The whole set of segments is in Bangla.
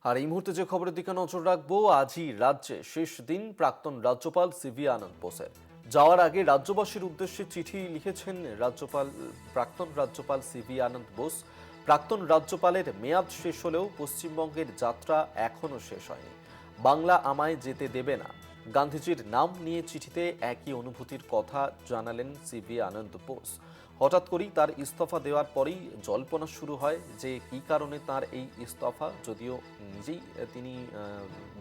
আর এই মুহূর্তে যে খবরের দিকে নজর রাখবো, আজই রাজ্যে শেষ দিন প্রাক্তন রাজ্যপাল সিভি আনন্দ বোসের। যাওয়ার আগে রাজ্যবাসীর উদ্দেশ্যে চিঠি লিখেছেন প্রাক্তন রাজ্যপাল সিভি আনন্দ বোস। প্রাক্তন রাজ্যপালের মেয়াদ শেষ হলেও পশ্চিমবঙ্গের যাত্রা এখনো শেষ হয়নি। বাংলা আমায় যেতে দেবে না, গান্ধীজির নাম নিয়ে চিঠিতে একই অনুভূতির কথা জানালেন সিভি আনন্দ বোস। হঠাৎ করেই তার ইস্তফা দেওয়ার পরেই জল্পনা শুরু হয় যে কী কারণে তার এই ইস্তফা, যদিও নিজেই তিনি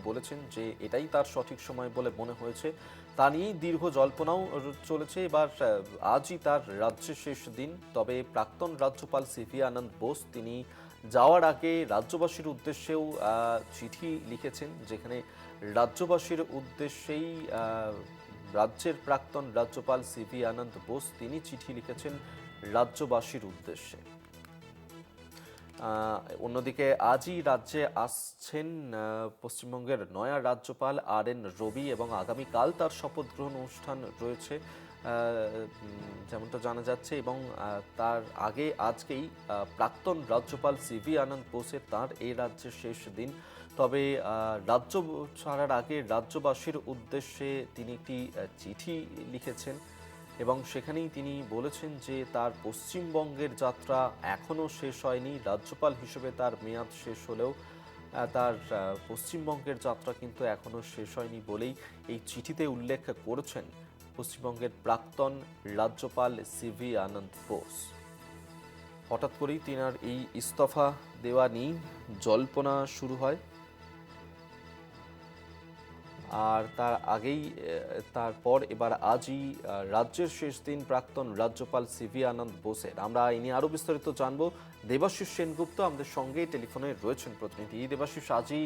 বলেছেন যে এটাই তার সঠিক সময় বলে মনে হয়েছে। তা নিয়েই দীর্ঘ জল্পনাও চলেছে। এবার আজই তার রাজ্যের শেষ দিন। তবে প্রাক্তন রাজ্যপাল সিভি আনন্দ বোস তিনি যাওয়ার আগে রাজ্যবাসীর উদ্দেশ্যেও চিঠি লিখেছেন, যেখানে রাজ্যবাসীর উদ্দেশ্যেই রাজ্যের প্রাক্তন রাজ্যপাল সিভি আনন্দ বোস তিনি চিঠি লিখেছেন রাজ্যবাসীর উদ্দেশ্যে। অন্যদিকে আজই রাজ্যে আসছেন পশ্চিমবঙ্গের নয়া রাজ্যপাল আর.এন. রবি এবং আগামীকাল তার শপথ গ্রহণ অনুষ্ঠান রয়েছে যেমনটা জানা যাচ্ছে। এবং তার আগে আজকেই প্রাক্তন রাজ্যপাল সিভি আনন্দ বোসের তাঁর এই রাজ্যের শেষ দিন। তবে রাজ্য ছাড়ার আগে রাজ্যবাসীর উদ্দেশ্যে তিনি একটি চিঠি লিখেছেন এবং সেখানেই তিনি বলেছেন যে তার পশ্চিমবঙ্গের যাত্রা এখনও শেষ হয়নি। রাজ্যপাল হিসেবে তার মেয়াদ শেষ হলেও তার পশ্চিমবঙ্গের যাত্রা কিন্তু এখনও শেষ হয়নি বলেই এই চিঠিতে উল্লেখ করেছেন পশ্চিমবঙ্গের প্রাক্তন রাজ্যপাল সিভি আনন্দ বোস। হঠাৎ করেই তিনার এই ইস্তফা দেওয়া নিয়ে জল্পনা শুরু হয়। আর তার আগেই তারপর এবার আজই রাজ্যের শেষ দিন প্রাক্তন রাজ্যপাল সিভি আনন্দ বোসের। আমরা এই নিয়ে আরও বিস্তারিত জানবো। দেবাশিস সেনগুপ্ত আমাদের সঙ্গে টেলিফোনে রয়েছেন প্রতিনিধি। দেবাশিস, আজই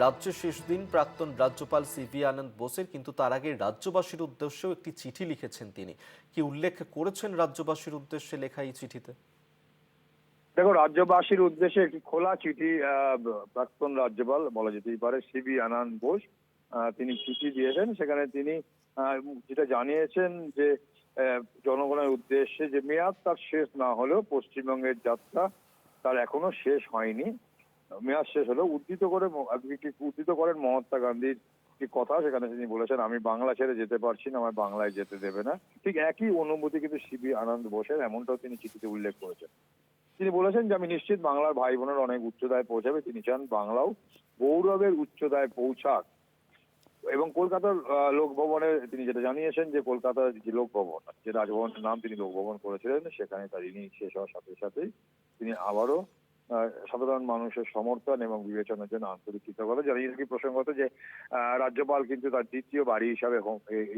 রাজ্যের শেষ দিন প্রাক্তন রাজ্যপাল সিভি আনন্দ বোসের, কিন্তু তার আগে রাজ্যবাসীর উদ্দেশ্যেও একটি চিঠি লিখেছেন তিনি। কি উল্লেখ করেছেন রাজ্যবাসীর উদ্দেশ্যে লেখা এই চিঠিতে? দেখো, রাজ্যবাসীর উদ্দেশ্যে একটি খোলা চিঠি প্রাক্তন রাজ্যপাল বলা যেতেই পারে সিভি আনন্দ বোস তিনি চিঠি দিয়েছেন। সেখানে তিনি যেটা জানিয়েছেন যে জনগণের উদ্দেশ্যে যে মেয়াদ তার শেষ না হলেও পশ্চিমবঙ্গের যাত্রা তার এখনো শেষ হয়নি। মেয়াদ শেষ হলেও উদ্ধৃত করেন মহাত্মা গান্ধীর একটি কথা। সেখানে তিনি বলেছেন, আমি বাংলা ছেড়ে যেতে পারছি না, আমায় বাংলায় যেতে দেবে না। ঠিক একই অনুভূতি কিন্তু সিভি আনন্দ বোসের, এমনটাও তিনি চিঠিতে উল্লেখ করেছেন। তিনি বলেছেন যে আমি নিশ্চিত বাংলার ভাই বোনের অনেক উচ্চতায় পৌঁছাবে। তিনি চান বাংলাও গৌরবের উচ্চতায় পৌঁছাক। এবং কলকাতার লোকভবনে তিনি যেটা জানিয়েছেন যে কলকাতার যে লোকভবন, যে রাজভবনের নাম তিনি লোকভবন করেছিলেন, সেখানে তার ইনিংস শেষ হওয়ার সাথে সাথেই তিনি আবারও সাধারণ মানুষের সমর্থন এবং বিবেচনার জন্য আন্তরিক কৃতজ্ঞতা জানিয়েছেন। কি প্রসঙ্গত যে রাজ্যপাল কিন্তু তার দ্বিতীয় বাড়ি হিসাবে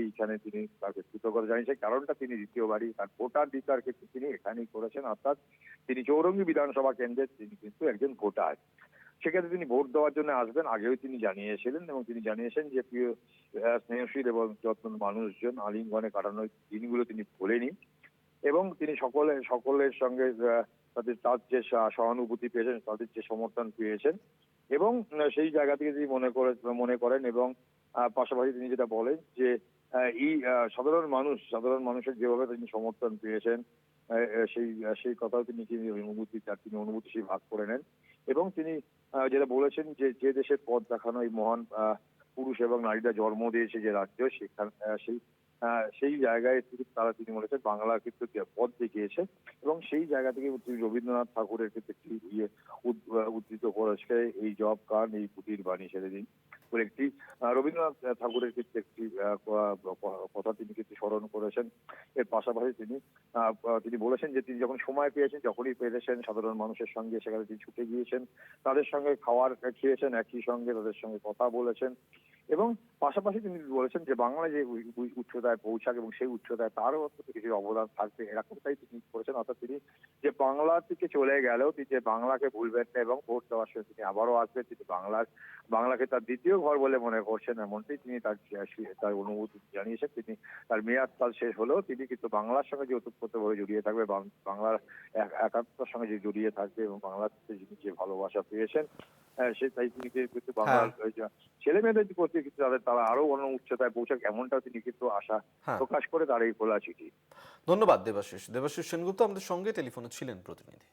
এইখানে তিনি তাকে কৃতজ্ঞতা জানিয়েছেন। কারণটা, তিনি দ্বিতীয় বাড়ি তার ভোটাধিকার কিন্তু তিনি এখানেই করেছেন, অর্থাৎ তিনি চৌরঙ্গী বিধানসভা কেন্দ্রের তিনি কিন্তু একজন ভোটার। সেক্ষেত্রে তিনি ভোট দেওয়ার জন্য আসবেন, আগেও তিনি জানিয়েছিলেন। এবং তিনি জানিয়েছেন যে প্রিয় স্নেহশীল এবং যত্ন মানুষজন আলিঙ্গনে কাটানোর দিনগুলো তিনি ভোলেনি। এবং তিনি সকলের সঙ্গে তার যে সহানুভূতি পেয়েছেন, তাদের যে সমর্থন পেয়েছেন, এবং সেই জায়গা থেকে তিনি মনে করেন। এবং পাশাপাশি তিনি যেটা বলেন যে এই সাধারণ মানুষের যেভাবে তিনি সমর্থন পেয়েছেন, সেই সেই কথাও তিনি অনুভূতি ভাগ করে নেন। এবং তিনি যেটা বলেছেন যে যে দেশের পথ দেখানো এই মহান পুরুষ এবং নারীরা জন্ম দিয়েছে যে রাজ্য, সেই জায়গায় তিনি বলেছেন বাংলা কিন্তু পথ দেখিয়েছে। এবং সেই জায়গা থেকে তিনি রবীন্দ্রনাথ ঠাকুরের কিন্তু একটি উদ্ধৃত করেছে, এই জব কার্ড এই পুতির বাণী ছেড়ে দিন বলে একটি রবীন্দ্রনাথ ঠাকুরের কিন্তু একটি কথা তিনি কিন্তু স্মরণ করেছেন। এর পাশাপাশি তিনি বলেছেন যে তিনি যখন সময় পেয়েছেন, যখনই পেরেছেন সাধারণ মানুষের সঙ্গে সেখানে তিনি ছুটে গিয়েছেন, তাদের সঙ্গে খেয়েছেন, একই সঙ্গে তাদের সঙ্গে কথা বলেছেন। এবং পাশাপাশি তিনি বলেছেন যে বাংলা যে উচ্চতায় পৌঁছাক এবং সেই উচ্চতায় তারও কিছু অবদান থাকবে, এরকমটাই তিনি করেছেন। অর্থাৎ তিনি যে বাংলার দিকে চলে গেলেও তিনি যে বাংলাকে ভুলবেন না এবং ভোট দেওয়ার সময় তিনি আবারও আসবেন। তিনি বাংলাকে তার দ্বিতীয় ঘর বলে মনে করছেন, এমনটাই তিনি তার অনুভূতি জানিয়েছেন। তিনি তার মেয়াদ কাল শেষ হলেও তিনি কিন্তু বাংলার সঙ্গে যে ওতপ্রোতভাবে জড়িয়ে থাকবে, বাংলার একাত্মতার সঙ্গে যে জড়িয়ে থাকবে এবং বাংলার যে ভালোবাসা পেয়েছেন, তাই তিনি কিন্তু বাংলার ছেলে মেয়েদের প্রতি কিন্তু তারা আরো অন্য উচ্চতায় পৌঁছাক, এমনটাও তিনি কিন্তু আশা প্রকাশ করে তার এই খোলা চিঠি। ধন্যবাদ দেবাশিস সেনগুপ্ত আমাদের সঙ্গে টেলিফোনে ছিলেন প্রতিনিধি।